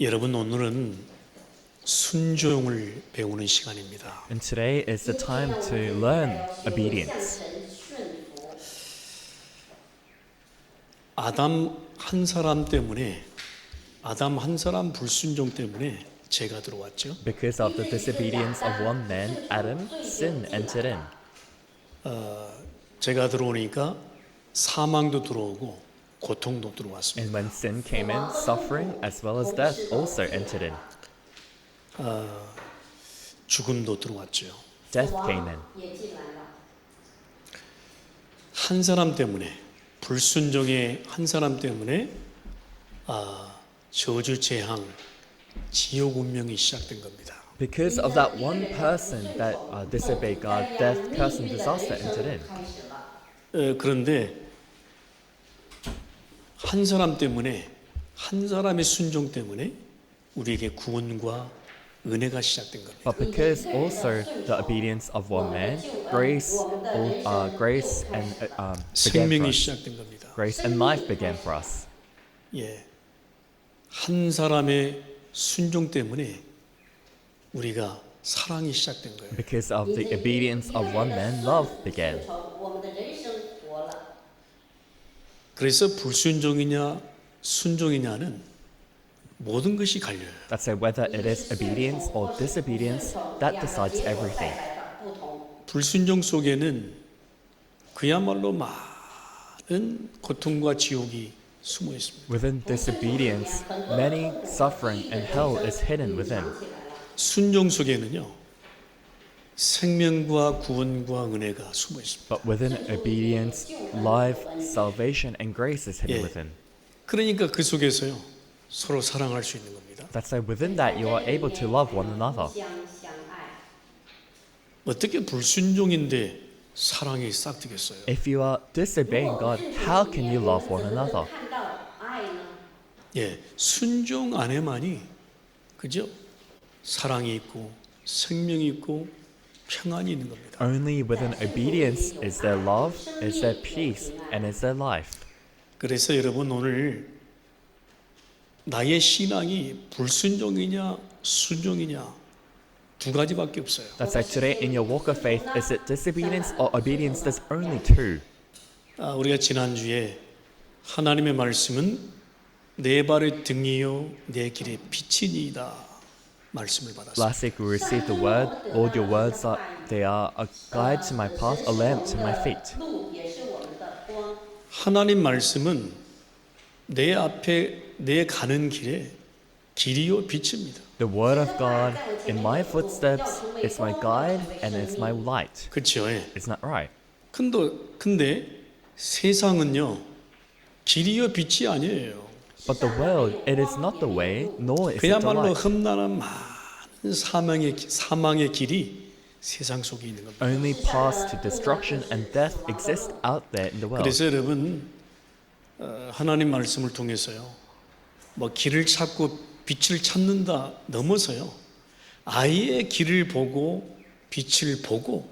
여러분, 오늘은 순종을 배우는 시간입니다. And today is the time to learn obedience. 아담 한 사람 때문에, 아담 한 사람 불순종 때문에 죄가 들어왔죠. Because of the disobedience of one man, Adam, sin entered in. 죄가 들어오니까 사망도 들어오고 고통도 들어왔습니다. And when sin came in, suffering as well as death also entered in. 죽음도 들어왔죠. Death came in. 한 사람 때문에, 불순종의 한 사람 때문에 저주, 재앙, 지옥 운명이 시작된 겁니다. Because of that one person that disobeyed God, death, curse, and disaster entered in. 그런데 한 사람 때문에, 한 사람의 순종 때문에 우리에게 구원과 은혜가 시작된 겁니다. But because also the obedience of one man, grace and began for 생명이 us. 시작된 겁니다. Grace and life began for us. 예, 한 사람의 순종 때문에 우리가 사랑이 시작된 거예요. Because of the obedience of one man, love began. 그래서 불순종이냐 순종이냐는 모든 것이 갈려요. That's why whether it is obedience or disobedience, that decides everything. 불순종 속에는 그야말로 많은 고통과 지옥이 숨어 있습니다. Within disobedience, many suffering and hell is hidden within. 순종 속에는요, 생명과 구원과 은혜가 숨어 있습니다. But within obedience, life, salvation, and grace is hidden 예. within. 그러니까 그 속에서요, 서로 사랑할 수 있는 겁니다. That's why within that you are able to love one another. 어떻게 불순종인데 사랑이 싹트겠어요? If you are disobeying God, how can you love one another? 예, 순종 안에만이 그죠? 사랑이 있고 생명이 있고 평안이 있는 겁니다. Only within obedience is there love, is there peace, and is there life. 그래서 여러분, 오늘 나의 신앙이 불순종이냐 순종이냐 두 가지밖에 없어요. That's why today in your walk of faith, is it disobedience or obedience? There's only two. 우리가 지난주에 하나님의 말씀은 내 발의 등이요 내 길의 빛이니이다 말씀을 받았습니다. Last week we received the word, Lord, your words they are a guide to my path, a lamp to my feet. 하나님 말씀은 내 앞에 내 가는 길에 길이요 빛입니다. The word of God in my footsteps is my guide and it's my light. 그렇죠? 예. Isn't that right? 근데 세상은요 길이요 빛이 아니에요. But the world, it is not the way, nor is it the 그야말로 light. 험난한 많은 사망의 길이 세상 속에 있는 겁니다. Only paths to destruction and death exist out there in the world. 그래서 여러분, 하나님 말씀을 통해서요, 뭐 길을 찾고 빛을 찾는다 넘어서요, 아예 길을 보고 빛을 보고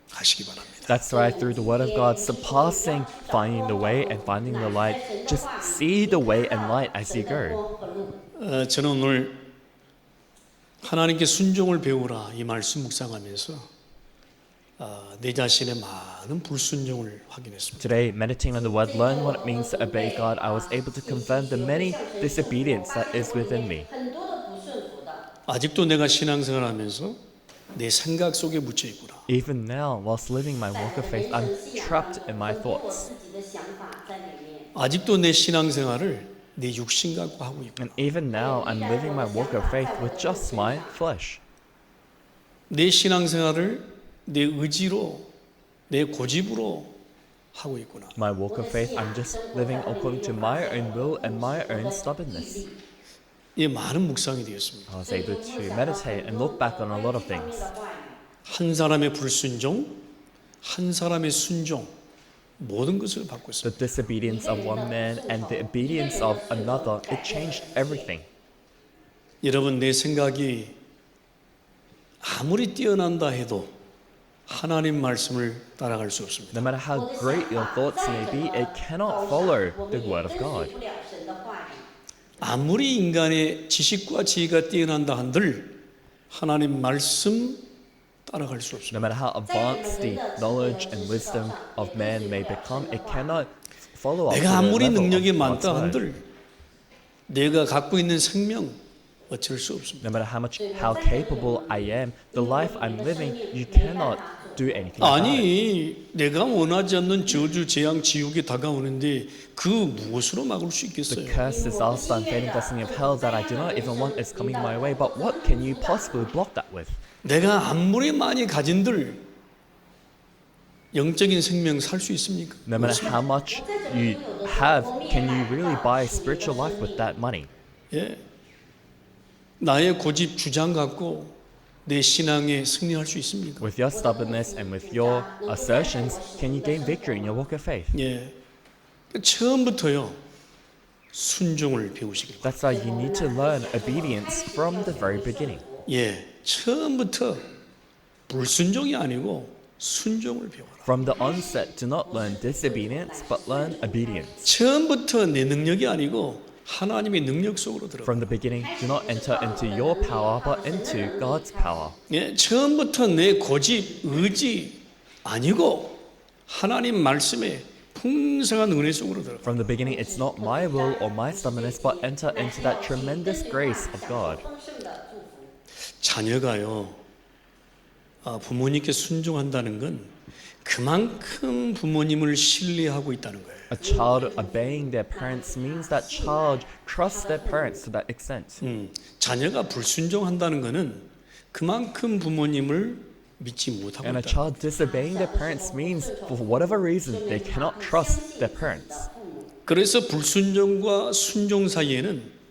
가시기 바랍니다. That's right, through the word of God, surpassing finding the way and finding the light. Just see the way and light as you go. 저는 오늘 하나님께 순종을 배우라 이 말씀 묵상하면서 내 자신의 많은 불순종을 확인했습니다. Today, meditating on the word, learn what it means to obey God, I was able to confirm the many disobedience that is within me. 아직도 내가 신앙생활하면서 내 생각 속에 묻혀 있구나. Even now, whilst living my walk of faith, I'm trapped in my thoughts. 아직도 내 신앙생활을 내 육신 갖고 하고 있구나. And even now, I'm living my walk of faith with just my flesh. 내 신앙생활을 내 의지로, 내 고집으로 하고 있구나. My walk of faith, I'm just living according to my own will and my own stubbornness. 이 많은 묵상이 되었습니다. I was able to meditate and look back on a lot of things. 한 사람의 불순종, 한 사람의 순종, 모든 것을 바꿨습니다. The disobedience of one man and the obedience of another, it changed everything. 여러분, 내 생각이 아무리 뛰어난다 해도 하나님 말씀을 따라갈 수 없습니다. No matter how great your thoughts may be, it cannot follow the word of God. 아무리 인간의 지식과 지혜가 뛰어난다 한들 하나님 말씀 따라갈 수 없습니다. No matter how advanced the knowledge and wisdom of man may become, it cannot follow up to 내가 the 아무리 level 능력이 of God's 많다 word. 한들 내가 갖고 있는 생명 어쩔 수 없습니다. No matter how capable I am, the life I'm living, you cannot do anything about it. 아니 내가 원하지 않는 저주, 재앙, 지옥이 다가오는데 그 무엇으로 막을 수 The 있겠어요? curse, disaster, unfading blessing of hell that I do not even want is coming my way, but what can you possibly block that with? 내가 아무리 많이 가진들 영적인 생명 살 수 있습니까? No matter how much you have, can you really buy spiritual life with that money? 예. 나의 고집 주장 갖고 내 신앙에 승리할 수 있습니까? With your stubbornness and with your assertions, can you gain victory in your walk of faith? 예. 처음부터요 순종을 배우시길 바랍니다. That's why you need to learn obedience from the very beginning. 예. 처음부터 불순종이 아니고 순종을 배워라. From the onset, do not learn disobedience, but learn obedience. 처음부터 내 능력이 아니고 하나님의 능력 속으로 들어가. From the beginning, do not enter into your power, but into God's power. 예, 처음부터 내 고집, 의지 아니고 하나님 말씀에 풍성한 은혜 속으로 들어가. From the beginning, it's not my will or my stubbornness, but enter into that tremendous grace of God. 자녀가요, 부모님께 순종한다는 건 그만큼 부모님을 신뢰하고 있다는 거예요. A child obeying their parents means that child trusts their parents to that extent. 자녀가 불순종한다는 것은 그만큼 부모님을 믿지 못하고 And a 있다. child disobeying their parents means, for whatever reason, they cannot trust their parents. 그래서 불순종과 순종 사이에는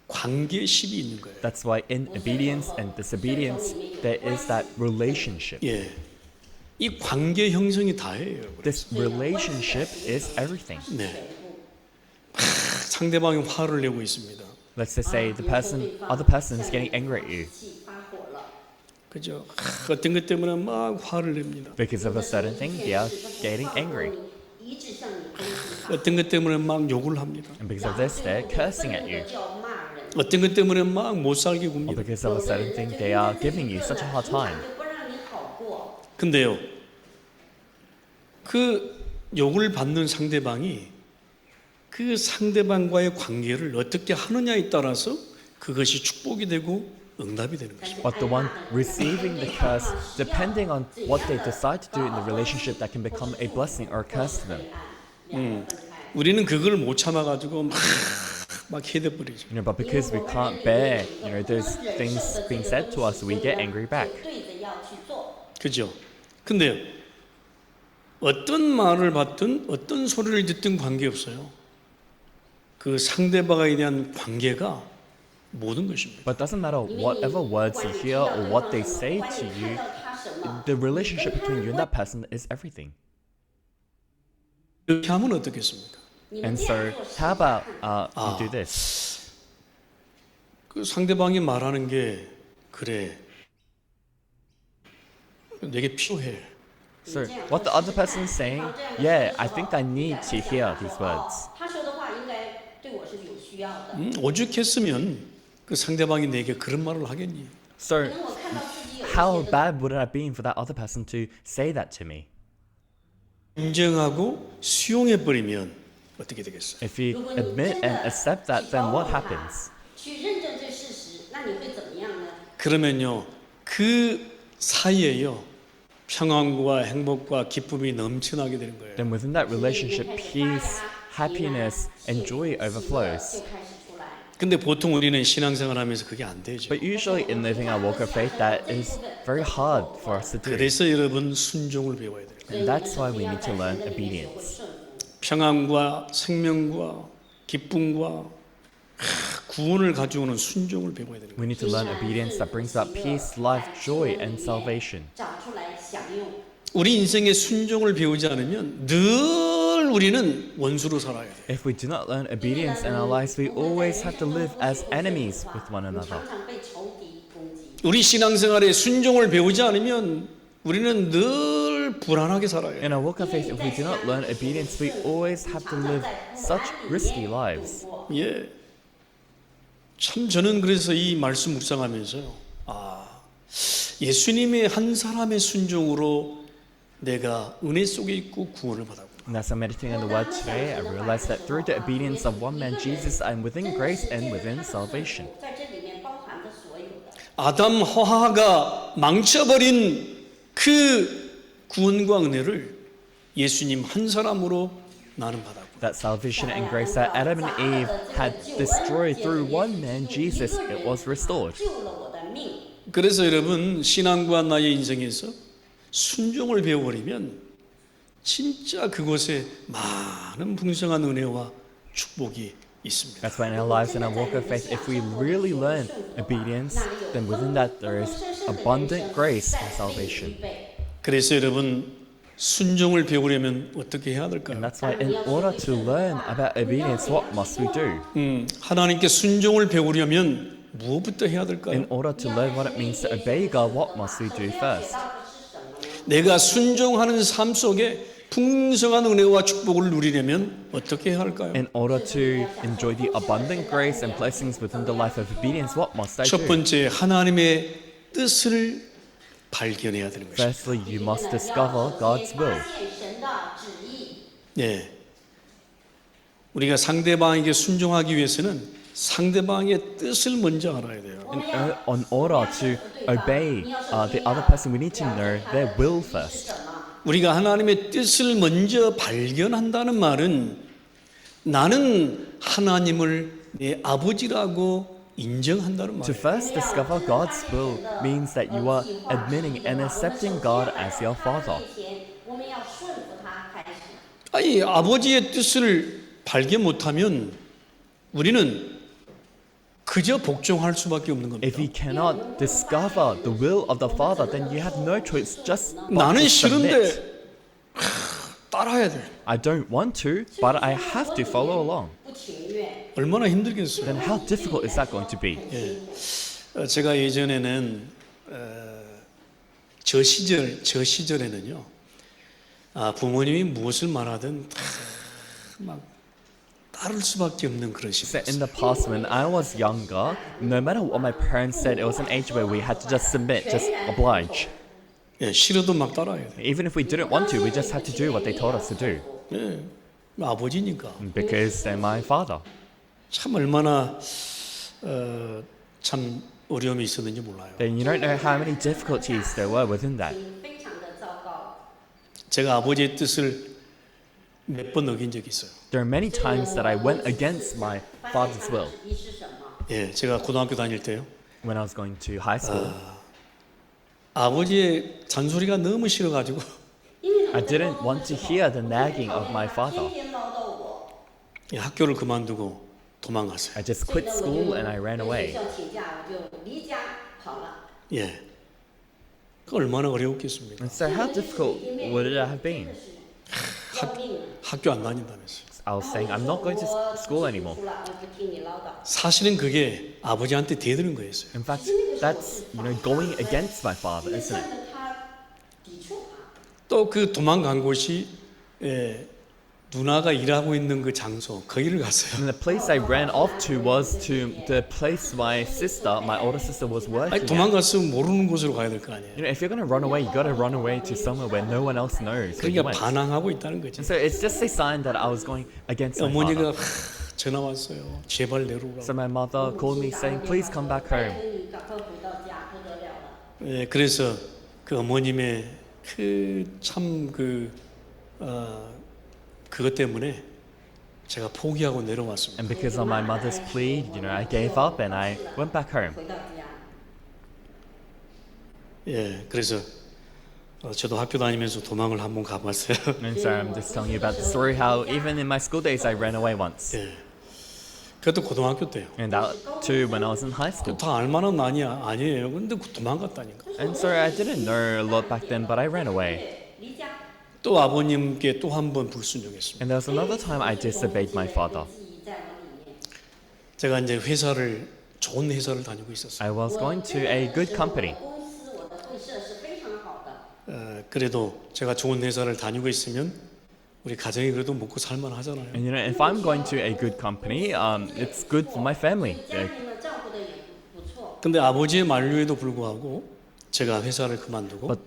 관계십이 있는 거예요. That's why in obedience and disobedience, there is that relationship. 예, 이 관계 형성이 다예요. This relationship is everything. 네, 상대방이 화를 내고 있습니다. Let's just say other person is getting angry at you 그죠? 어떤 것 때문에 막 화를 냅니다. because of a certain thing. They are getting angry, 어떤 것 때문에 막 욕을 합니다. and because of this, they're cursing at you. 어떤 것 때문에 막 못 살게 Or 굽니다. because of a certain thing, they are giving you such a hard time. 근데요, 그 욕을 받는 상대방이 그 상대방과의 관계를 어떻게 하느냐에 따라서 그것이 축복이 되고 응답이 되는 것입니다. But the one receiving the curse, depending on what they decide to do in the relationship, that can become a blessing or a curse to them. 우리는 그걸 못 참아가지고 막 해대버리죠. But because we can't bear, those things being said to us, we get angry back. 그죠? 근데요, 어떤 말을 받든 어떤 소리를 듣든 관계없어요. 그 상대방에 대한 관계가 모든 것입니다. But it doesn't matter whatever words you hear or what they say to you, the relationship between you and that person is everything. 이렇게 하면 어떻겠습니까? And so, how about you do this? 그 상대방이 말하는 게 그래, 내게 필요해. So, what the other person is saying, yeah, I think I need to hear these words. 오죽했으면 그 상대방이 내게 그런 말을 하겠니? So, how bad would it have been for that other person to say that to me? 인정하고 수용해 버리면 어떻게 되겠어요? If you admit and accept that, then what happens? 그러면요, 그 사이에요, 평안과 행복과 기쁨이 넘쳐나게 되는 거예요. Then within that relationship, peace, happiness, and joy overflows. 근데 보통 우리는 신앙생활하면서 그게 안 되죠. But usually in living our walk of faith, that is very hard for us to do. 그래서 여러분 순종을 배워야 돼요. And that's why we need to learn obedience. 평안과 생명과 기쁨과 구원을 가져오는 순종을 배워야 되는 거예요. We need to learn obedience that brings about peace, life, joy, and salvation. 우리 인생의 순종을 배우지 않으면 늘 우리는 원수로 살아야 돼요. If we do not learn obedience in our lives, we always have to live as enemies with one another. 우리 신앙생활에 순종을 배우지 않으면 우리는 늘 불안하게 살아요. In our walk of faith, if we do not learn obedience, we always have to live such risky lives. 예. 참 저는 그래서 이 말씀 묵상하면서요. 예수님의 한 사람의 순종으로 내가 은혜 속에 있고 구원을 받았구나. And as I'm meditating on the word today, I realized that through the obedience of one man, Jesus, I'm within grace and within salvation. 在这里面包含着所有的。 아담 허하가 망쳐버린 그 구원과 은혜를 예수님 한 사람으로 나는 받았구나. That salvation and grace that Adam and Eve had destroyed through one man, Jesus, it was restored. 救了我的命。 그래서 여러분 신앙과 나의 인생에서 순종을 배워버리면 진짜 그곳에 많은 풍성한 은혜와 축복이 있습니다. That's why in our lives, in our walk of faith, if we really learn obedience, then within that there is abundant grace and salvation. 그래서 여러분 순종을 배우려면 어떻게 해야 And 될까요? that's why in order to learn about obedience, what must we do? 하나님께 순종을 배우려면 무엇부터 해야 될까요? In order to learn what it means to obey God, what must we do first? 내가 순종하는 삶 속에 풍성한 은혜와 축복을 누리려면 어떻게 해야 할까요? In order to enjoy the abundant grace and blessings within the life of obedience, what must I 첫 do? 번째 하나님의 뜻을 발견해야 되는 것입니다. Firstly, you must discover God's will. 发现神的旨意。 네. 우리가 상대방에게 순종하기 위해서는 상대방의 뜻을 먼저 알아야 돼요. In order to obey the other person, we need to know their will first. 우리가 하나님의 뜻을 먼저 발견한다는 말은 나는 하나님을 내 아버지라고 인정한다는 To 말이에요. first discover God's will means that you are admitting and accepting God as your Father. 前我们要顺服他开始。 아니 아버지의 뜻을 발견 못하면 우리는 그저 복종할 수밖에 없는 겁니다. If you cannot discover the will of the Father, then you have no choice just but 나는 to submit. 싫은데 따라야 돼. I don't want to, but I have to follow along. 不情愿。 얼마나 힘들겠어요. Then how difficult is that going to be? 제가 예전에는 저 시절에는요. 부모님이 무엇을 말하든 다 막 따를 수밖에 없는 그런 So 시대였어요. in the past, when I was younger, no matter what my parents said, it was an age where we had to just submit, just oblige. 예, 싫어도 막 따라야 돼. Even if we didn't want to, we just had to do what they told us to do. 예, 아버지니까. Because they're my father. 참 얼마나 참 어려움이 있었는지 몰라요. Then you don't know how many difficulties there were within that. 非常的糟糕。 제가 아버지의 뜻을 몇 번 어긴 적이 있어요. There are many times that I went against my father's will. 旨意是什么？ 예, 제가 고등학교 다닐 때요. When I was going to high school, 아버지의 잔소리가 너무 싫어가지고 因为 I didn't want to hear the nagging of my 天 father. 天唠叨我。 이 학교를 그만두고 도망갔어요. I just quit school and I ran 学 away. 校请假，我就离家跑了。 예, 그 얼마나 어려웠겠습니까? And so how difficult would it have been? 要命！ 학교 안 다닌다면서요. I was saying I'm not going to school anymore. 出了，我不听你唠叨。 사실은 그게 아버지한테 대드는 거였어요. In fact, that's going against my father, 你 isn't 算 it? 着他抵触他。 또 그 도망간 곳이 누나가 일하고 있는 그 장소 거기를 갔어요. And the place I ran off to was to the place my sister, my older sister, was 아니 working at. 도망갔으면 모르는 곳으로 가야 될 거 아니에요. If you're going to run away, you got to run away to somewhere where no one else knows where you 그러니까 went. 반항하고 있다는 거죠. And so it's just a sign that I was going against my 어머니가 father. 전화 왔어요. 제발 내려오라고. So my mother called me saying, please come back home. 你赶快回到家，不得了了。 예, 그래서 그 어머님의 그것 때문에 제가 포기하고 내려왔습니다. And because of my mother's plea, I gave up and I went back home. 回到家， 예, 그래서 저도 학교 다니면서 도망을 한번 가봤어요. And so I'm just telling you about the story how even in my school days I ran away once. 예, 그것도 고등학교 때요. And that too when I was in high school. 다 알만한 아니에요. 근데 도망갔다니까. And so I didn't know a lot back then, but I ran away. 离家， 또 아버님께 또 한 번 불순종했습니다. And there was another time I disobeyed my father. 自己在往里面。 제가 이제 좋은 회사를 다니고 있었어요. I was going to a good company. 公司我的会社是非常好的， 그래도 제가 좋은 회사를 다니고 있으면 우리 가정이 그래도 먹고 살만 하잖아요. And if I'm going to a good company, it's good for my family. 家庭呢照顾的也不错。 근데 아버지의 만류에도 불구하고 제가 회사를 그만두고 But-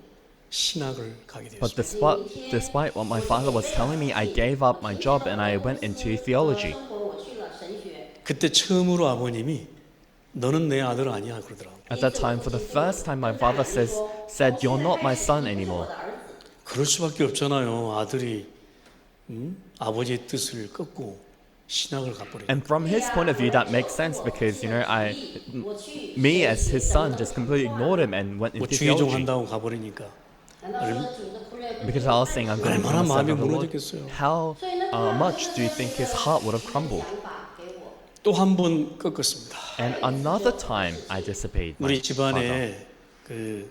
신학을 가게 But 되었습니다. despite what my father was telling me, I gave up my job and I went into theology. 生活我去了神学， 그때 처음으로 아버님이 너는 내 아들 아니야 그러더라고요. At that time, for the first time, my father said, "You're not my son anymore." 그럴 수밖에 없잖아요. 아들이 아버지의 뜻을 꺾고 신학을 가버리고. And from his point of view, that makes sense because me as his son just completely ignored him and went 뭐 into 주의종 theology. 한다고 가버리니까 难道说主的仆人 Because I was saying I'm going to 얼마나 become a 마음이 servant of the Lord. 무너졌겠어요. How much do you think his heart would have crumbled? 想法给我？ 또 한 번 꺾었습니다. And another time, I disobeyed my 우리 father. 집안에 그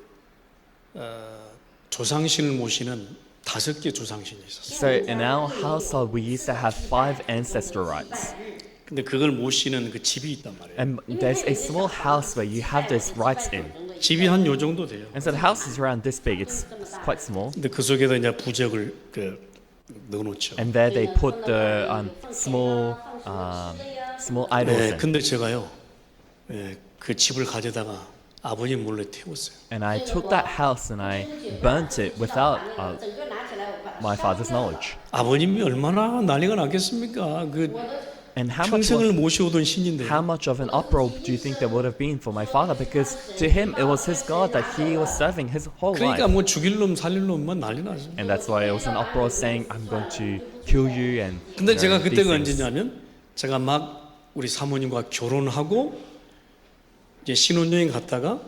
조상신을 모시는 5개 조상신이 있었어요. So in our household, we used to have 5 ancestor rites. 근데 그걸 모시는 그 집이 있단 말이에요. And there's a small house where you have those rites in. 집이 한 요 정도 돼요. And so the house is around this big. It's quite small. 근데 그 속에다 이제 부적을 넣어놓죠. And there they put the small idols 네, in. 근데 제가요, 그 집을 가져다가 아버님 몰래 태웠어요. And I took that house and I burnt it without 整个拿起来我把 my father's knowledge. 아버님이 얼마나 난리가 났겠습니까? 그 And 평생을 모셔오던 신인데. how much of an uproar do you think there would have been for my father? Because to him it was his God that he was serving his whole 그러니까 life. 뭐 죽일 놈 살릴 놈만 난리 나죠. And that's why it was an uproar saying, "I'm going to kill you." And 근데 제가 these 그때가 things. 언제냐면 제가 막 우리 사모님과 결혼하고 이제 신혼여행 갔다가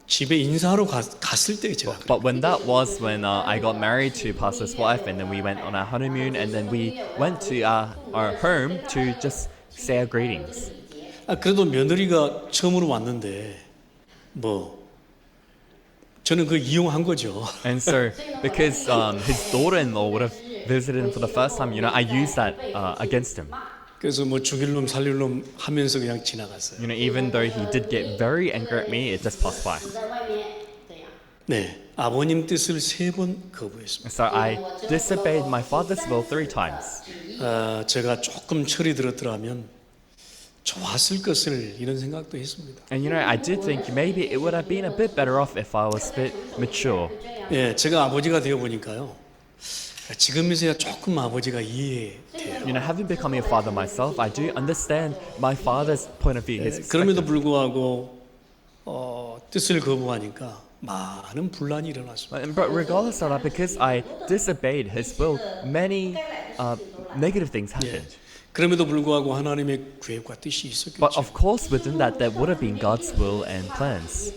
집에 인사하러 갔을 때 제가 그래요. But when that was when I got married to pastor's wife, and then we went on our honeymoon, and then we went to our home to just say our greetings. 그래도 며느리가 처음으로 왔는데 뭐 저는 그 이용한 거죠. And so, because his daughter-in-law would have visited him for the first time, I used that against him. 그래서 뭐 죽일 놈 살릴 놈 하면서 그냥 지나갔어요. Even though he did get very angry at me, it just passed by. 在外面这样。 네, 아버님 뜻을 3번 거부했습니다. So I disobeyed my father's will 3 times. 제가 조금 철이 들었더라면 좋았을 것을 이런 생각도 했습니다. And I did think maybe it would have been a bit better off if I was a bit mature. 예, 제가 아버지가 되어 보니까요. 지금에서야 조금 아버지가 이해돼요. Having become a father myself, I do understand my father's point of view. His 그럼에도 perspective. 불구하고 뜻을 거부하니까 많은 분란이 일어났습니다. But regardless of that, because I disobeyed his will, many negative things happened. 그럼에도 불구하고 하나님의 계획과 뜻이 But 있었겠죠. of course, within that, there would have been God's will and plans.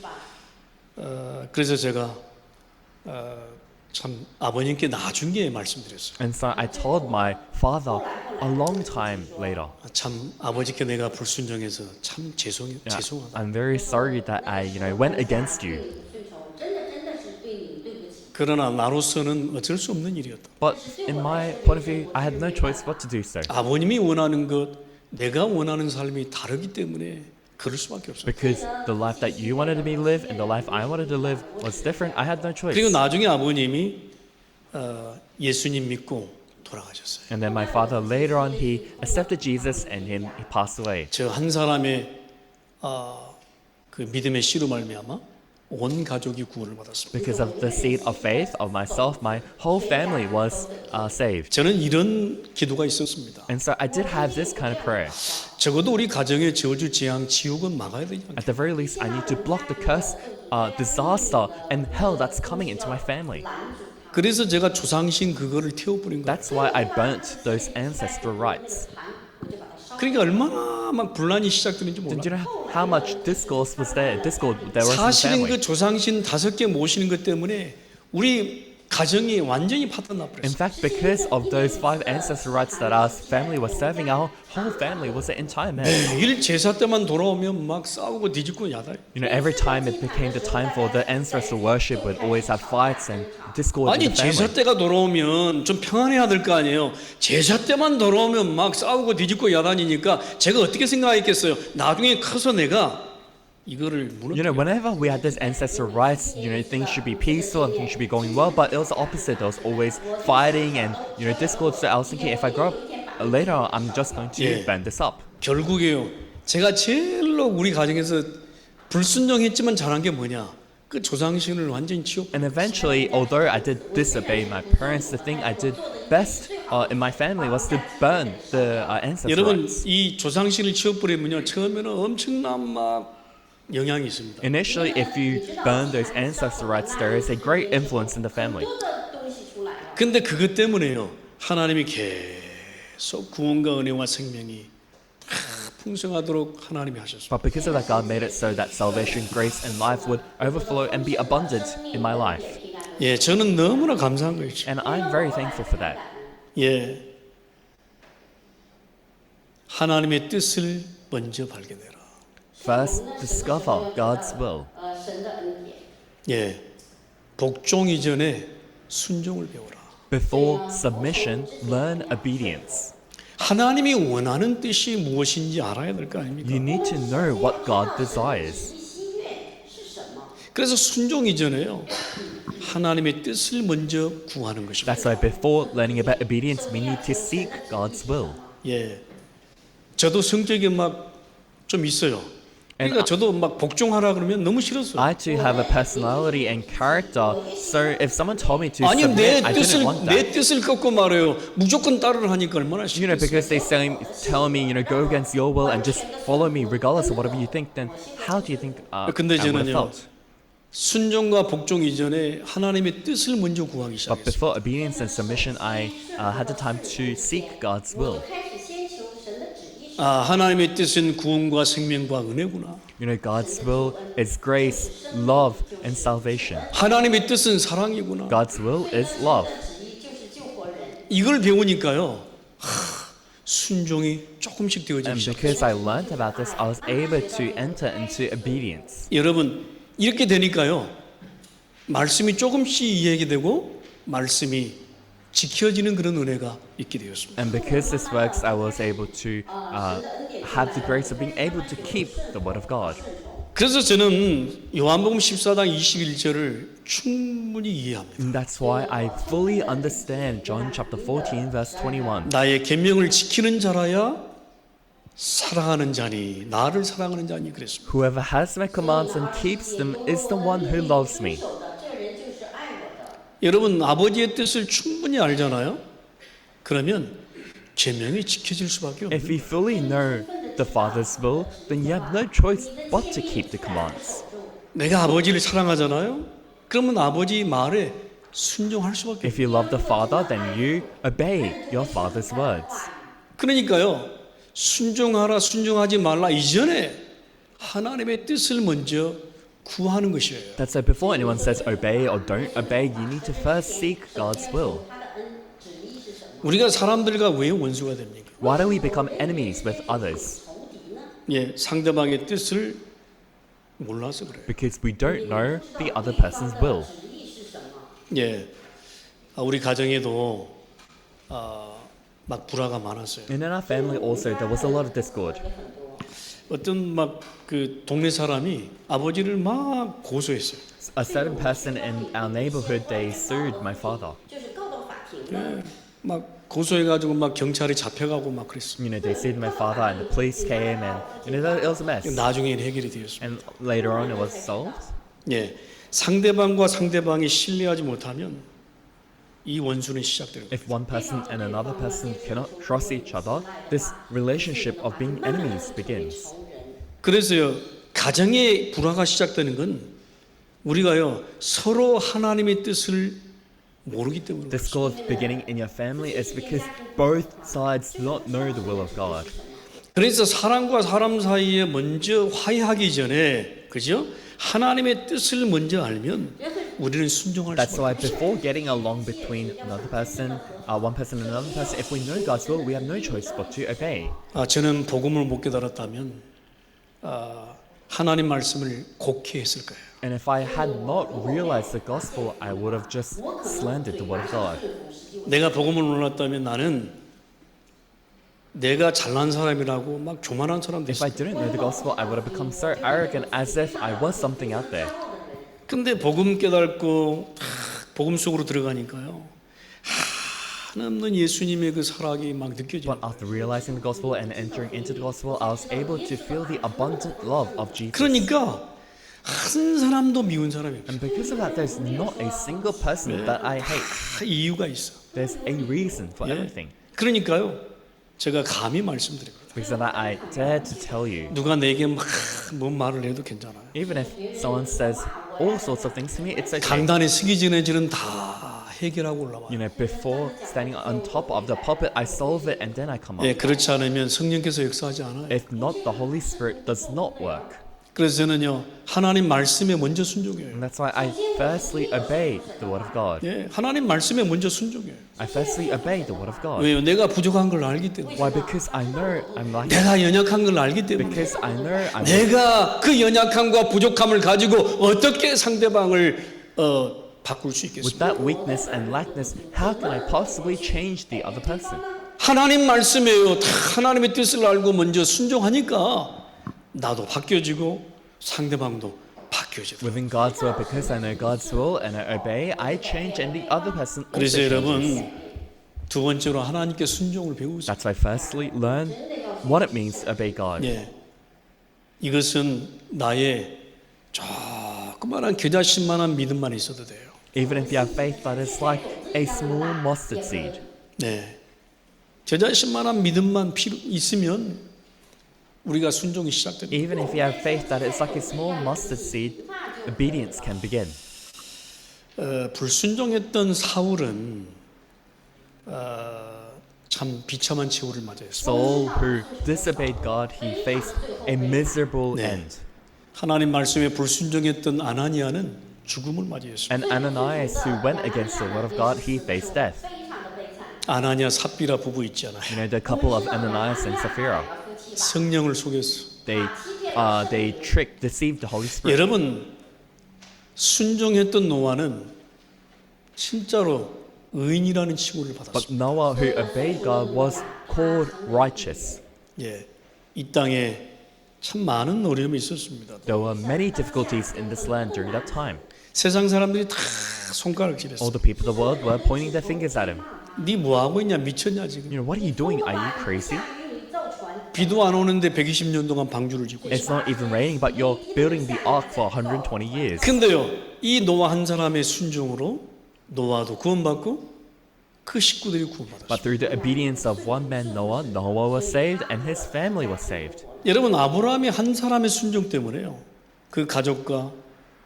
그래서 제가 참 아버님께 나중에 말씀드렸어요. And so I told my father a long time later. 참 아버지께 내가 불순종해서 참 죄송하다. I'm very sorry that I, went against you. 顺从，真的是对你对不起。 그러나 나로서는 어쩔 수 없는 일이었다. But in my point of view, I had no choice but to do so. 아버님이 원하는 것, 내가 원하는 삶이 다르기 때문에 그럴 수밖에 없어요. Because the life that you wanted me to live and the life I wanted to live was different, I had no choice. 그리고 나중에 아버님이 예수님 믿고 돌아가셨어요. And then my father, later on, he accepted Jesus and he passed away. 저 한 사람의 그 믿음의 씨로 말미암아 온 가족이 구원을 받았습니다. Because of the seed of faith of myself, my whole family was saved. 저는 이런 기도가 있었습니다. And so I did have this kind of prayer. 적어도 우리 가정의 저주, 재앙, 지옥은 막아야 되지 않겠습니까? At the very least, I need to block the curse, disaster, and hell that's coming into my family. 그래서 제가 조상신 그거를 태워버린 거예요. That's why I burnt those ancestral rites. 그러니까 얼마나 막 분란이 시작되는지 몰라요. Do you know how much discourse was there? Discord there was in the 사실은 family. 그 조상신 5개 모시는 것 때문에 우리 가정이 완전히 파탄 In 나버렸어요. fact, because of those 5 ancestral rites that our family was serving, our whole family was an entire mess. 매일 제사 때만 돌아오면 막 싸우고 뒤집고 야단해요. Every time it became the time for the ancestral worship, we'd always have fights and discord in 아니 the 제사 family. 때가 돌아오면 좀 평안해야 될 거 아니에요. 제사 때만 돌아오면 막 싸우고 뒤집고 야단이니까 제가 어떻게 생각했겠어요? 나중에 커서 내가 이거를 You know, 무너뜨려. whenever we had this ancestor rights, you know, things should be peaceful and things should be going well, but it was the opposite. There was always fighting and, you know, discord. So I was thinking, if I grow up later, I'm just going to Yeah. burn this up. 결국에요. 제가 제일로 우리 가정에서 불순종했지만 잘한 게 뭐냐? 그 조상신을 완전히 치워. And eventually, although I did disobey my parents, the thing I did best in my family was to burn the ancestor 여러분 rights. 이 조상신을 치워버리면요 처음에는 엄청난 막 영향이 있습니다. Initially, if you burn those ancestor rights, there is a great influence in the family. 多的东西出来了。 근데 그것 때문에요 하나님이 계속 구원과 은혜와 생명이 다 풍성하도록 하나님이 하셨습니다. But because of that, God made it so that salvation, grace, and life would overflow and be abundant in my life. 예, 저는 너무나 감사한 거죠. And I'm very thankful for that. 예, 하나님의 뜻을 먼저 발견해라. First, discover God's will. 神的恩典。 예, 복종 이전에 순종을 배워라. Before submission, learn obedience. 하나님이 원하는 뜻이 무엇인지 알아야 될 거 아닙니까? You need to know what God desires. 心愿是什么？ 그래서 순종 이전에요 하나님의 뜻을 먼저 구하는 것입니다. That's why before learning about obedience, we need to seek God's will. 예, 저도 성격이 막 좀 있어요. 그러니까 And 저도 막 복종하라 그러면 너무 싫었어요. I too have a personality and character, so if someone told me to 아니 내 submit, I didn't want 내 that. 뜻을 꺾고 말해요. 무조건 따르라 하니까 얼마나 You know, 싫겠어요. because they tell me, you know, go against your will and just follow me regardless of whatever you think, then how do you think I 근데 would have 저는요 felt? 순종과 복종 이전에 하나님의 뜻을 먼저 구하기 But 시작했어요. before obedience and submission, I had the time to seek God's will. 开始先求神的旨意是아 하나님의 뜻은 구원과 생명과 은혜구나. You know, God's will is grace, love, and salvation. 하나님의 뜻은 사랑이구나. God's will is love. 旨意就是救活人。 이걸 배우니까요 순종이 조금씩 되어지기 And 시작해요. because I learned about this, I was able to enter into obedience. 여러분 이렇게 되니까요 말씀이 조금씩 이해하게 되고 말씀이 지켜지는 그런 은혜가 있게 되었습니다. And because this works, I was able to have the grace of being able to keep the word of God. 그래서 저는 요한복음 14장 21절을 충분히 이해합니다. And that's why I fully understand John chapter 14, verse 21. 나의 계명을 지키는 자라야 사랑하는 자니 나를 사랑하는 자니 그랬습니다. Whoever has my commands and keeps them is the one who loves me. 守的这人就是爱我的。 여러분 아버지의 뜻을 충분히 알잖아요. 그러면 계명이 지켜질 수밖에 If 없는. you fully know the Father's will, then you have no choice but to keep the commands. 내가 아버지를 사랑하잖아요. 그러면 아버지 말에 순종할 수밖에 없어요. If you love the Father, then you obey your Father's words. 그러니까요. 순종하라 순종하지 말라 이전에 하나님의 뜻을 먼저 구하는 것이에요. That's why before anyone says obey or don't obey, you need to first seek God's will. 他的旨意是什么？ 우리가 사람들과 왜 원수가 됩니까? Why don't we become enemies with others? 仇敌呢？ 예, 상대방의 뜻을 몰라서 그래요. Because we don't know the other person's will. 旨意是什么？ 예, 우리 가정에도 막 불화가 많았어요. And in our family also, there was a lot of discord. 어떤 막 그 동네 사람이 아버지를 막 고소했어요. A certain person in our neighborhood, they sued my father. 就是告到法庭了。 막 고소해가지고 막 경찰이 잡혀가고 막 그랬어요. You know, they sued my father and the police came and, you know, it was a mess. 나중에 해결이 되었습니다. And later on it was solved. 예, 상대방과 상대방이 신뢰하지 못하면 이 원수는 시작되는 거예요. If one person and another person cannot trust each other, this relationship of being enemies begins. 그래서요 가정의 불화가 시작되는 건 우리가요 서로 하나님의 뜻을 모르기 때문에 그렇습니다. Discord beginning in your family is because both sides do not know the will of God. 그래서 사람과 사람 사이에 먼저 화해하기 전에 그죠? 하나님의 뜻을 먼저 알면 우리는 순종할 That's 수밖에 why 없어요. before getting along between another person, one person and another person, if we know God's will, we have no choice but to obey. 저는 복음을 못 깨달았다면 하나님 말씀을 곡해 했을 거예요. And if I had not realized the gospel, I would have just slandered the word of God. 내가 복음을 몰랐다면 나는 내가 잘난 사람이라고 막 교만한 사람 If I 됐어요. didn't know the gospel, I would have become so arrogant as if I was something out there. 근데 복음 깨닫고 복음 속으로 들어가니까요. 한없는 예수님의 그 사랑이 막 느껴져요. But after realizing the gospel and entering into the gospel, I was able to feel the abundant love of Jesus. 그러니까 한 사람도 미운 사람이 없어요. And because of that, there's not a single person that I hate. 다 이유가 있어. There's a reason for 예. everything. 그러니까요. 제가 감히 말씀드립니다. Because of that, I dare to tell you. 누가 내게 막 뭔 말을 해도 괜찮아요. Even if someone says all sorts of things to me, it's okay. 강단에 서기 전에 저는 다 해결하고 올라와요. You know, before standing on top of the pulpit, I solve it and then I come up. 예, 그렇지 않으면 성령께서 역사하지 않아요. If not, the Holy Spirit does not work. 그래서 저는요 하나님 말씀에 먼저 순종해요. And that's why I firstly obey the word of God. 예, 하나님 말씀에 먼저 순종해요. I firstly obey the word of God. 왜요? 내가 부족한 걸 알기 때문에. Why? Because I know I'm lacking. 내가 연약한 걸 알기 때문에. Because I know I'm 내가 그 연약함과 부족함을 가지고 어떻게 상대방을 바꿀 수 with 있겠습니까? that weakness and lackness, how can I possibly change the other person? 하나님 말씀에요. 다 하나님의 뜻을 알고 먼저 순종하니까 나도 바뀌어지고 상대방도 바뀌어지고. Within God's will, because I know God's will and I obey, I change and the other person also 그래서 changes. 여러분 두 번째로 하나님께 순종을 배우세요. That's why firstly learn what it means to obey God. 예, 이것은 나의 조그마한 겨자씨만한 믿음만 있어도 돼요. Even if you have faith that is like a small mustard seed. 네, 겨자씨만한 믿음만 있으면 우리가 순종이 시작됩니다. Even if you have faith that is like a small mustard seed, obedience can begin. 불순종했던 사울은 참 비참한 최후를 맞이했어요. Saul, who disobeyed God, he faced a miserable 네. end. 하나님 말씀에 불순종했던 아나니아는 죽음을 맞이했습니다. And Ananias, who went against the word of God, he faced death. 아나니아 삽비라 부부 있잖아요. You know, the couple of Ananias and Sapphira, 성령을 속였어. they deceived the Holy Spirit. 여러분 순종했던 노아는 진짜로 의인이라는 칭호를 받았습니다. But Noah, who obeyed God, was called righteous. 예, 이 땅에 참 많은 어려움이 있었습니다. There were many difficulties in this land during that time. 세상 사람들이 다 손가락 All 질했어. the people of the world were pointing their fingers at him. 네 뭐 하고 있냐 미쳤냐 지금. You know, what are you doing? Are you crazy? 비도 안 오는데 120년 동안 방주를 짓고 It's 있어. not even raining, but you're building the ark for 120 years. 근데요, 이 노아 한 사람의 순종으로 노아도 구원받고 그 식구들이 구원받았어요. But through the obedience of one man, Noah, Noah was saved and his family was saved. 여러분 아브라함의 한 사람의 순종 때문에요. 그 가족과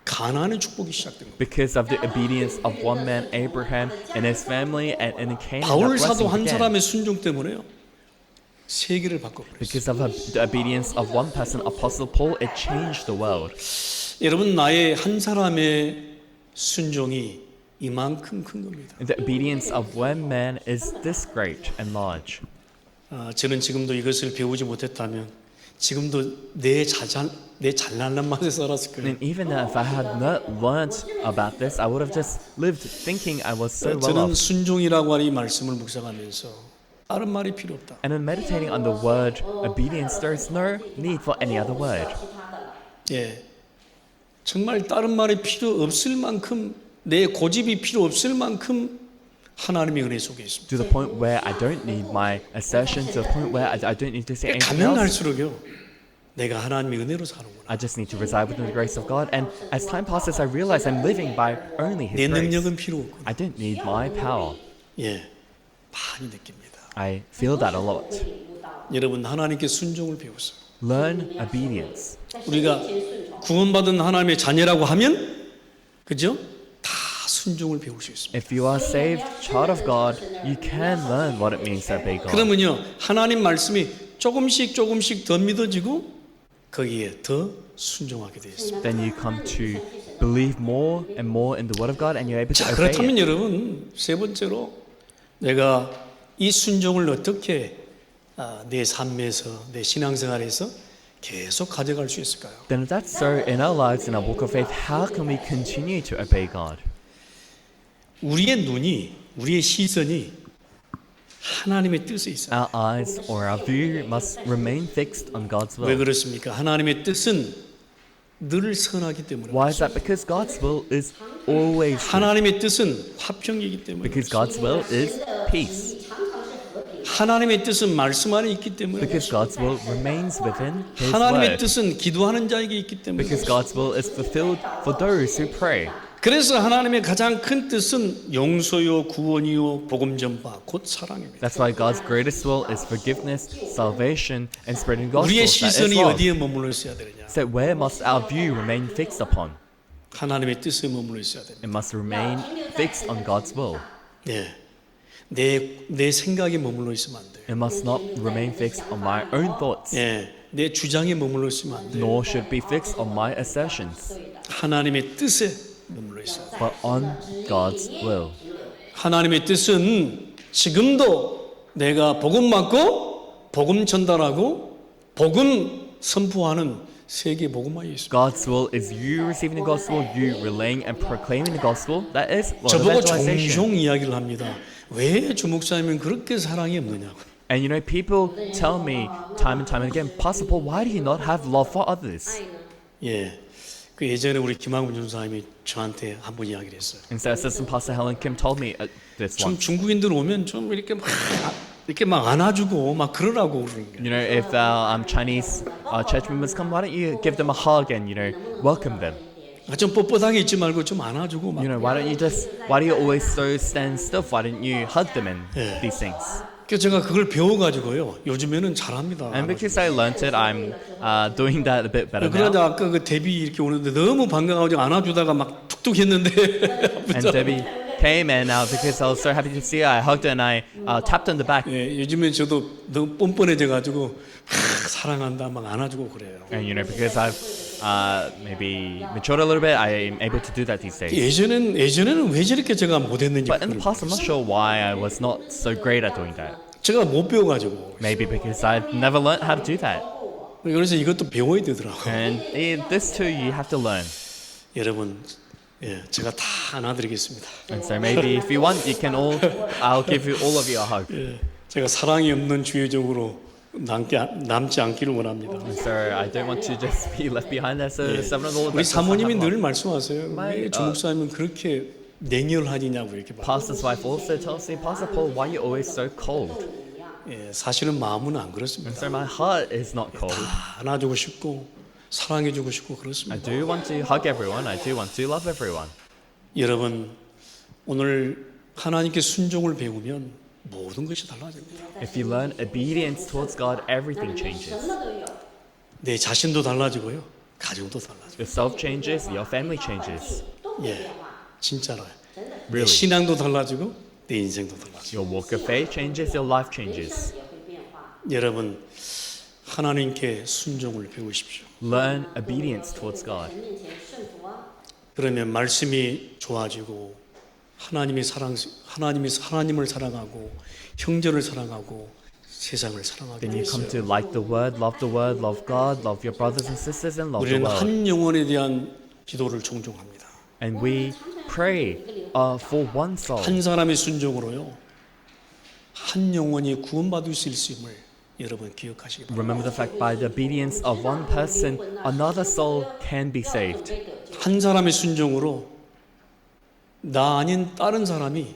가나안의 축복이 시작된 거예요. Because of the obedience of one man, Abraham, and his family, and in Canaan, that 바울 사도 blessing 한 began. 사람의 순종 때문에요. 세계를 바꿔버렸어요. Because of the obedience of one person, Apostle Paul, it changed the world. 여러분 나의 한 사람의 순종이 이만큼 큰 겁니다. And the obedience of one man is this great and large. 저는 지금도 이것을 배우지 못했다면 지금도 내 잘난한 맛에 살았을 거예요. And even if I had not learned about this, I would have just lived thinking I was so well 저는 off. 순종이라고 하는 이 말씀을 묵상하면서 다른 말이 필요 없다. And in meditating on the word obedience, there is no need for any other word. 예, 정말 다른 말이 필요 없을 만큼 내 고집이 필요 없을 만큼 하나님의 은혜 속에 있습니다. To the point where I don't need my assertion, to the point where I don't need to say anything 가면 else. 갈수록요, 내가 하나님의 은혜로 사는구나. I just need to reside within the grace of God. And as time passes, I realize I'm living by only 내 His grace. 능력은 필요 없구나. I don't need my power. 예, 많이 느낍니다. I feel that a lot. 여러분 하나님께 순종을 배우세요. Learn obedience. 우리가 구원받은 하나님의 자녀라고 하면, 그죠? 다 순종을 배울 수 있습니다. If you are saved, child of God, you can learn what it means to obey God. 그러면요, 하나님 말씀이 조금씩 더 믿어지고 거기에 더 순종하게 되어 있습니다. Then you come to believe more and more in the Word of God, and you're able to 자, obey 그렇다면 it. 여러분 세 번째로 내가 이 순종을 어떻게 내 삶에서 내 신앙생활에서 계속 가져갈 수 있을까요? Then if that's so in our lives, in our walk of faith, how can we continue to obey God? 우리의 눈이, 우리의 시선이 하나님의 뜻에 있어요. Our eyes or our view must remain fixed on God's 왜 will. 그렇습니까? 하나님의 뜻은 늘 선하기 때문에. Why is that? Because God's will is always good. 하나님의 뜻은 화평이기 때문에. Because God's will is peace. 하나님의 뜻은 말씀 안에 있기 때문에. Because God's will remains within His 하나님의 word. 뜻은 기도하는 자에게 있기 때문에. Because God's will is fulfilled for those who pray. 그래서 하나님의 가장 큰 뜻은 용서요, 구원이요, 복음 전파, 곧 사랑입니다. That's why God's greatest will is forgiveness, salvation, and spreading gospel. 우리의 That is 시선이 love. 어디에 머물러 있어야 되느냐? So where must our view remain fixed upon? 하나님의 뜻에 머물러 있어야 됩니다. It must remain fixed on God's will. 네, 내 생각에 머물러 있으면 안 돼요. It must not remain fixed on my own thoughts, 네, 내 주장에 머물러 있으면 안 돼요. nor should be fixed on my assertions, 하나님의 뜻에 머물러 있어야 돼요. but on God's will. 하나님의 뜻은 지금도 내가 복음 받고 복음 전달하고 복음 선포하는 세계 복음화에 있습니다. God's will is you receiving the gospel, you relaying and proclaiming the gospel. That is well, 저보고 evangelization. 종종 이야기를 합니다. 왜 주목사님은 그렇게 사랑이 없느냐고. And you know, people tell me time and time again, Pastor Paul, why do you not have love for others? 예, 그 예전에 우리 김학문 전사님이 저한테 한 번 이야기를 했어요. And so Assistant Pastor Helen Kim told me this 좀 once. 중국인들 오면 좀 이렇게 막 안아주고 막 그러라고 그러는 게. You know, if Chinese church members come, why don't you give them a hug and, you know, welcome them? 좀 뻣뻣하게 있지 말고 좀 안아주고 막. You know, why do you always so stand stiff? Why don't you hug them and these things? 그래서 제가 그걸 배워가지고요. 요즘에는 잘합니다. And because I learnt it, I'm doing that a bit better 그러다 now. 아까 그 데뷔 이렇게 오는데 너무 반가워가지고 안아주다가 막 툭툭 했는데. And Debbie came and because I was so happy to see her, I hugged her and I tapped on the back. 예, 요즘엔 저도 너무 뻔뻔해져가지고 사랑한다 막 안아주고 그래요. And you know, because I've maybe matured a little bit, I am able to do that these days. 예전에는 왜 저렇게 제가 못했는지 But in the past, I'm not sure why I was not so great at doing that. 제가 못 배워가지고 Maybe because I've never learned how to do that. 그래서 이것도 배워야 되더라고요. And this too, you have to learn. 여러분, 예, 제가 다 안아드리겠습니다. And so maybe if you want, you can all, I'll give you all of you a hug. 예, 제가 사랑이 없는 주의적으로 남지 않기를 원합니다. And so I don't want to just be left behind as a servant of the Lord. 우리 that does not 사모님이 have 늘 love. 말씀하세요. 왜 주목사님은 그렇게 냉혈하냐고 이렇게 말. Pastor's wife also tells me, Pastor Paul, why are you always so cold? 예, 사실은 마음은 안 And 그렇습니다. so my heart is not cold. 안아주고 싶고 사랑해주고 싶고 I 그렇습니다. do want to hug everyone. I do want to love everyone. 여러분, 오늘 하나님께 순종을 배우면 모든 것이 달라집니다. If you learn obedience towards God, everything changes. 내 자신도 달라지고요, 가정도 달라지고. Yourself changes, your family changes. 예, 진짜로요. 내 Really. 신앙도 달라지고 내 인생도 달라지고. Your walk of faith changes, your life changes. 여러분, 하나님께 순종을 배우십시오. Learn obedience towards God. 그러면 말씀이 좋아지고 하나님을 사랑하고 형제를 사랑하고 세상을 사랑하게 Then you come 되었어요. to like the word, love God, love your brothers and sisters, and love the 우리는 world. 한 영혼에 대한 기도를 종종 합니다. And we pray for one soul. 한 사람의 순종으로요, 한 영혼이 구원받을 수 있음을 여러분 기억하시기 바랍니다. Remember the fact by the obedience of one person, another soul can be saved. 한 사람의 순종으로 나 아닌 다른 사람이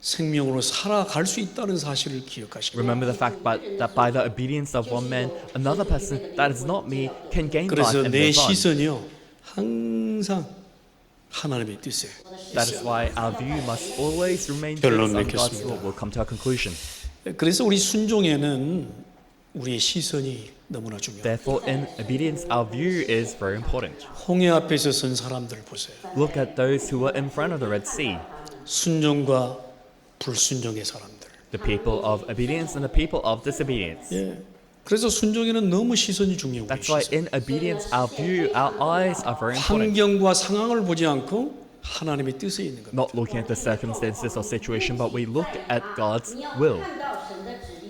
생명으로 살아갈 수 있다는 사실을 기억하시기 바랍니다. Remember the fact that by the obedience of one man, another person that is not me can gain life 그래서 and 내 live on. 시선이요 항상 하나님의 뜻에 That is why our view must always remain 결론 fixed on God's 맺겠습니다. will. We'll come to our conclusion. 그래서 우리 순종에는 우리의 시선이 너무나 중요합니다. Therefore, in obedience, our view is very important. 홍해 앞에서 선 사람들 보세요. Look at those who were in front of the Red Sea, 순종과 불순종의 사람들. the people of obedience and the people of disobedience. 예. 그래서 순종에는 너무 시선이 중요해요. That's why in obedience, our view, our eyes are very important. 환경과 상황을 보지 않고 하나님의 뜻에 있는 겁니다. Not looking at the circumstances or situation, but we look at God's will.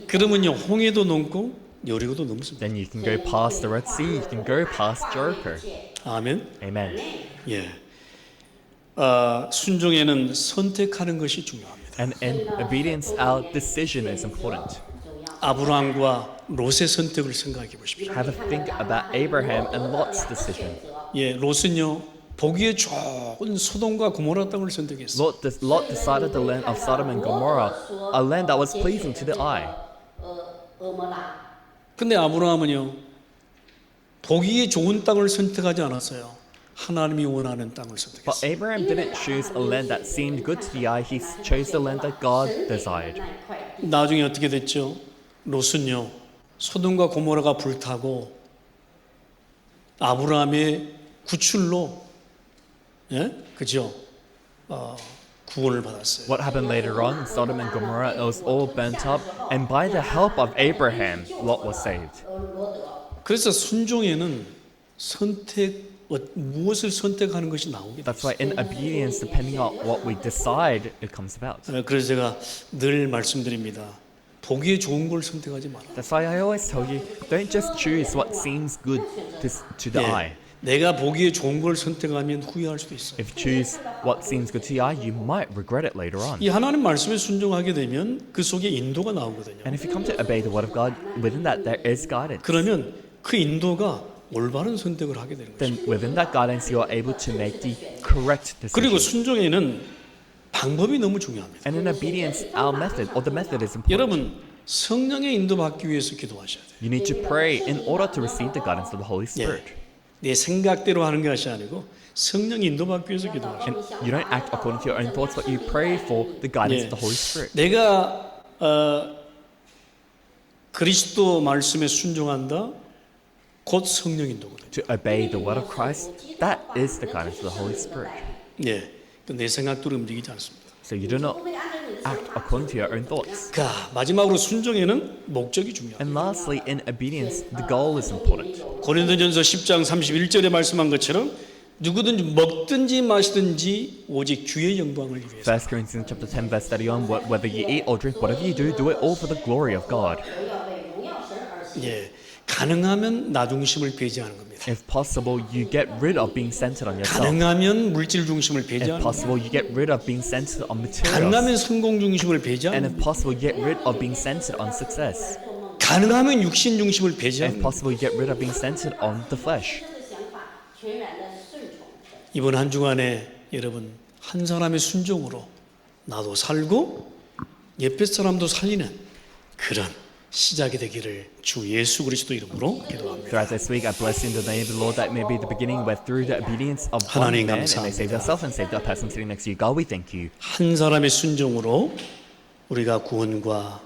그러면요, 홍해도 넘고 여리고도 넘습니다. Then you can go past the Red Sea, you can go past Jericho. 아멘. Amen. 예. 순종에는 선택하는 것이 중요합니다. And in obedience, our decision is important. 아브라함과 롯의 선택을 생각해 보십시오. Have a think about Abraham and Lot's decision. 예, 롯은요 보기에 좋은 소돔과 고모라 땅을 선택했어요. Lot decided the land of Sodom and Gomorrah, a land that was pleasing to the eye. 俄摩拉， 근데 아브라함은요 보기에 좋은 땅을 선택하지 않았어요. 하나님이 원하는 땅을 But 선택했어요. Abraham didn't choose a land that seemed good to the eye. He chose the land that God desired. 那一块 나중에 어떻게 됐죠? 롯은요 소돔과 고모라가 불타고 아브라함의 구출로 예? 그죠? 구원을 받았어요. What happened later on in Sodom and Gomorrah? It was all burnt up, and by the help of Abraham, Lot was saved. 罗德， 그래서 순종에는 무엇을 선택하는 것이 나오게 That's 돼요. why in obedience, depending on what we decide, it comes about. 그래서 제가 늘 말씀드립니다. 보기에 좋은 걸 선택하지 마라. That's why I always tell you, don't just choose what seems good to the eye. 내가 보기에 좋은 걸 선택하면 후회할 수도 있어요. If you choose what seems good to the eye, you might regret it later on. 이 하나님 말씀에 순종하게 되면 그 속에 인도가 나오거든요. And if you come to obey the word of God, within that there is guidance. 그러면 그 인도가 올바른 선택을 하게 되는 거죠. Then within that guidance, you are able to make the correct 그리고 decision. 순종에는 방법이 너무 중요합니다. And in obedience, our method or the method is important. 여러분 성령의 인도받기 위해서 기도하셔야 돼요. You need to pray in order to receive the guidance of the Holy Spirit. 내 생각대로 하는 것이 아니고 성령 인도받기 위해서 기도하셔야 돼요. And you don't act according to your own thoughts, but you pray for the guidance of the Holy Spirit. 내가 그리스도 말씀에 순종한다. 곧 성령 인도거든요. To obey the word of Christ, that is the guidance of the Holy Spirit. 예, 내 생각대로 움직이지 않습니다. So you do not 不会按照你的 act 想法， according to your own thoughts. 마지막으로 순종에는 목적이 중요합니다. And lastly, in obedience, the goal is important. 고린도전서 10장 31절에 말씀한 것처럼 누구든지 먹든지 마시든지 오직 주의 영광을 위해서. 1 Corinthians chapter 10 verse 31, whether you eat or drink, whatever you do it all for the glory of God. 都要为荣耀神而行。 예, 가능하면 나 중심을 배제하는 겁니다. If possible, you get rid of being centered on yourself. 가능하면 물질 중심을 If 배제하는 겁니다. possible, you get rid of being centered on materials. 가능하면 성공 중심을 And 배제하는 if 겁니다. possible, you get rid of being centered on success. 가능하면 육신 중심을 If 배제하는 겁니다. possible, you get rid of being centered on the flesh. 神的想法全然的顺从神。 이번 한 주간에 여러분 한 사람의 순종으로 나도 살고 옆에 사람도 살리는 그런 시작이 되기를 주 예수 그리스도 이름으로 기도합니다. Throughout this week, I bless you in the name of the Lord that may be the beginning where through the obedience of one 하나님 man, and they save 감사합니다. themselves and save the person sitting next to you. God, we thank you. 한 사람의 순종으로 우리가 구원과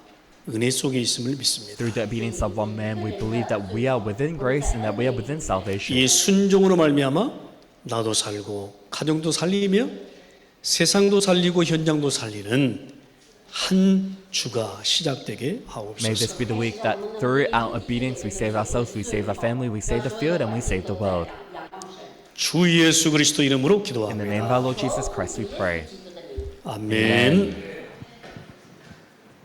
은혜 속에 있음을 믿습니다. Through the obedience of one man, we believe that we are within grace and that we are within salvation. 이 순종으로 말미암아 나도 살고 가정도 살리며 세상도 살리고 현장도 살리는 한 주가 시작되게 May this 하옵소서. be the week that through our obedience, we save ourselves, we save our family, we save the field, and we save the world. 仰望神， 주 예수 그리스도 이름으로 In the 기도합니다. name of our Lord Jesus Christ, we pray. 아멘.